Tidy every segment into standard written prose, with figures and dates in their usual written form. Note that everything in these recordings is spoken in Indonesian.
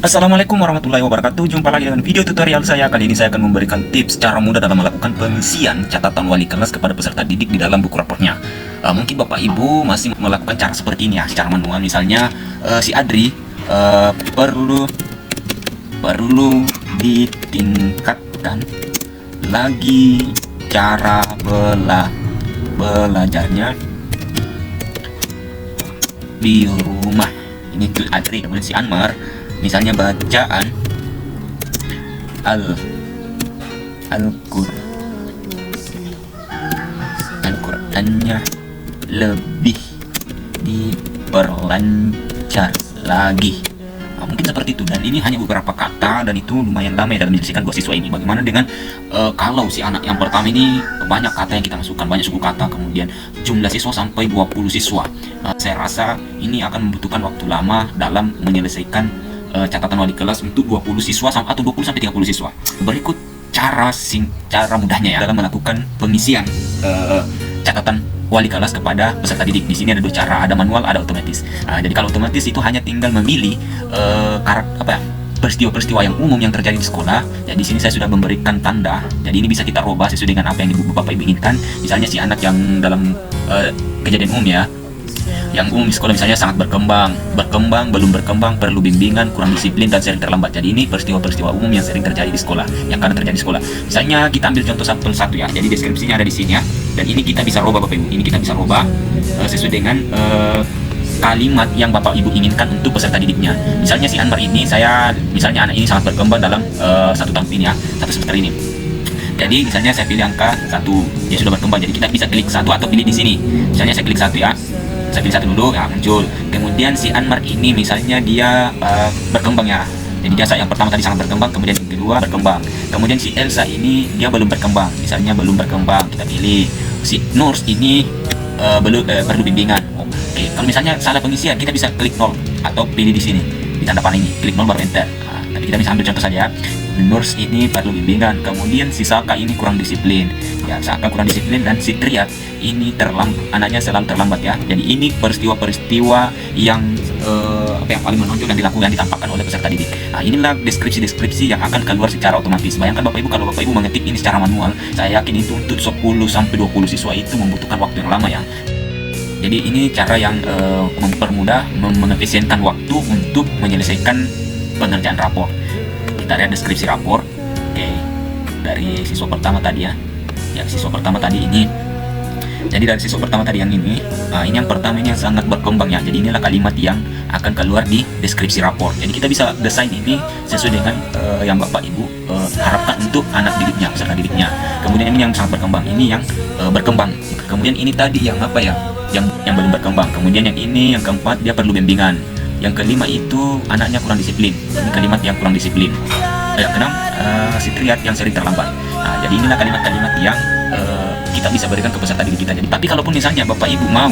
Assalamualaikum warahmatullahi wabarakatuh. Jumpa lagi dengan video tutorial saya. Kali ini saya akan memberikan tips cara mudah dalam melakukan pengisian catatan wali kelas kepada peserta didik di dalam buku raportnya. Mungkin Bapak Ibu masih melakukan cara seperti ini ya, secara manual. Misalnya si Adri perlu ditingkatkan lagi cara belajarnya di rumah. Ini tuh Adri. Kemudian si Anmar, misalnya bacaan Al-Qur'annya lebih diperlancar lagi. Mungkin seperti itu, dan ini hanya beberapa kata dan itu lumayan lama dalam menyelesaikan dua siswa ini. Bagaimana dengan kalau si anak yang pertama ini banyak kata yang kita masukkan, banyak suku kata, kemudian jumlah siswa sampai 20 siswa. Saya rasa ini akan membutuhkan waktu lama dalam menyelesaikan catatan wali kelas untuk 20 siswa atau 20 sampai 30 siswa. Berikut cara mudahnya ya dalam melakukan pengisian catatan wali kelas kepada peserta didik. Di sini ada dua cara, ada manual, ada otomatis. Jadi kalau otomatis itu hanya tinggal memilih peristiwa-peristiwa yang umum yang terjadi di sekolah. Jadi di sini saya sudah memberikan tanda. Jadi ini bisa kita rubah sesuai dengan apa yang Bapak Ibu inginkan. Misalnya si anak yang dalam kejadian umum ya, yang umum di sekolah misalnya sangat berkembang, belum berkembang, perlu bimbingan, kurang disiplin, dan sering terlambat. Jadi ini peristiwa-peristiwa umum yang sering terjadi di sekolah, yang kadang terjadi di sekolah. Misalnya kita ambil contoh sampel satu ya, jadi deskripsinya ada di sini ya, dan ini kita bisa rubah Bapak Ibu, ini kita bisa rubah sesuai dengan kalimat yang Bapak Ibu inginkan untuk peserta didiknya. Misalnya si Anwar ini, misalnya anak ini sangat berkembang dalam satu tahun ini ya, satu semester ini. Jadi misalnya saya pilih angka 1, dia sudah berkembang, jadi kita bisa klik 1 atau pilih di sini. Misalnya saya klik 1 ya, saya pilih 1 dulu ya, muncul. Kemudian si Anmar ini misalnya dia berkembang ya, jadi dia yang pertama tadi sangat berkembang, kemudian yang kedua berkembang. Kemudian si Elsa ini dia belum berkembang, misalnya belum berkembang, kita pilih. Si Nurs ini perlu bimbingan. Oke, kalau misalnya salah pengisian kita bisa klik 0 atau pilih di sini di tanda panah ini, klik 0 baru enter. Tapi kita bisa ambil contoh saja. Nurs ini perlu bimbingan. Kemudian si Saka ini kurang disiplin ya, Saka kurang disiplin, dan si Triat ini anaknya selalu terlambat ya. Jadi ini peristiwa-peristiwa yang paling menonjol dan dilakukan, ditampakkan oleh peserta didik. Nah, inilah deskripsi-deskripsi yang akan keluar secara otomatis. Bayangkan Bapak Ibu kalau Bapak Ibu mengetik ini secara manual, saya yakin itu untuk 10 sampai 20 siswa itu membutuhkan waktu yang lama ya. Jadi ini cara yang mempermudah, mengefisienkan waktu untuk menyelesaikan pengerjaan rapor. Kita lihat deskripsi rapor. Oke, dari siswa pertama tadi ya. Ya, siswa pertama tadi ini. Jadi dari siswa pertama tadi yang ini yang pertama ini yang sangat berkembang ya. Jadi inilah kalimat yang akan keluar di deskripsi rapor. Jadi kita bisa desain ini sesuai dengan yang Bapak Ibu harapkan untuk anak didiknya, peserta didiknya. Kemudian ini yang sangat berkembang, ini yang berkembang. Kemudian ini tadi yang yang belum berkembang. Kemudian yang ini yang keempat dia perlu bimbingan. Yang kelima itu anaknya kurang disiplin. Ini kalimat yang kurang disiplin. Yang keenam si Triat yang sering terlambat. Nah, jadi inilah kalimat-kalimat yang kita bisa berikan ke peserta didik kita. Jadi, tapi kalaupun misalnya Bapak Ibu mau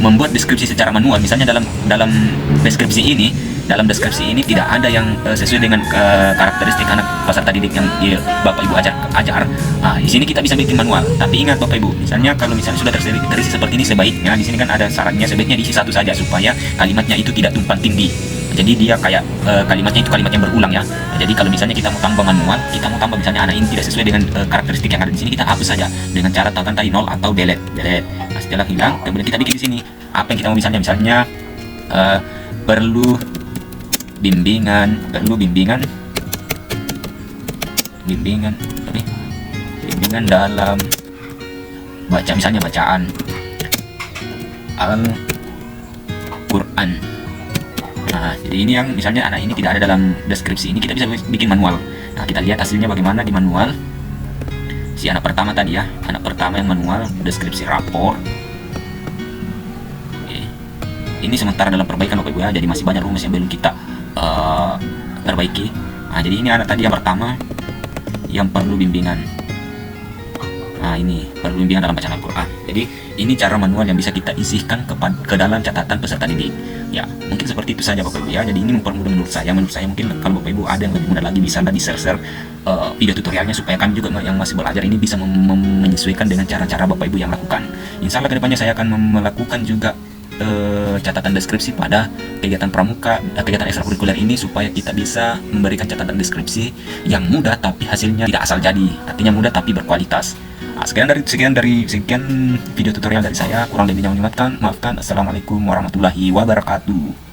membuat deskripsi secara manual, misalnya dalam deskripsi ini tidak ada yang sesuai dengan karakteristik anak peserta didik yang Bapak Ibu ajar. Nah, di sini kita bisa bikin manual. Tapi ingat Bapak Ibu, misalnya kalau sudah terisi seperti ini, sebaiknya di sini kan ada syaratnya, sebaiknya diisi satu saja supaya kalimatnya itu tidak tumpang tindih. Jadi dia kayak kalimatnya itu kalimat yang berulang ya. Jadi kalau misalnya kita mau tambah manual, kita mau tambah misalnya anak ini tidak sesuai dengan karakteristik yang ada di sini, kita hapus saja dengan cara tekan tadi 0 atau delete. Nah, setelah hilang, kemudian kita bikin di sini apa yang kita mau, misalnya perlu bimbingan dalam misalnya bacaan Al-Qur'an. Nah, jadi ini yang misalnya anak ini tidak ada dalam deskripsi ini, kita bisa bikin manual. Nah, kita lihat hasilnya bagaimana di manual. Si anak pertama tadi ya, anak pertama yang manual, deskripsi rapor. Oke. Ini sementara dalam perbaikan Bapak Ibu ya, jadi masih banyak rumus yang belum kita perbaiki. Nah, jadi ini anak tadi yang pertama yang perlu bimbingan. Nah, ini perlu bimbingan dalam bacaan Al-Quran. Jadi ini cara manual yang bisa kita isihkan ke dalam catatan peserta didik. Ya, mungkin seperti itu saja Bapak Ibu ya. Jadi ini mempermudah menurut saya mungkin kalau Bapak Ibu ada yang lebih mudah lagi, bisa di share video tutorialnya supaya kami juga yang masih belajar ini bisa menyesuaikan dengan cara-cara Bapak Ibu yang lakukan. Insya Allah kedepannya saya akan melakukan juga catatan deskripsi pada kegiatan pramuka, kegiatan ekstrakurikuler ini, supaya kita bisa memberikan catatan deskripsi yang mudah tapi hasilnya tidak asal jadi, artinya mudah tapi berkualitas. Nah, sekian video tutorial dari saya, kurang lebihnya mengingatkan, maafkan. Assalamualaikum warahmatullahi wabarakatuh.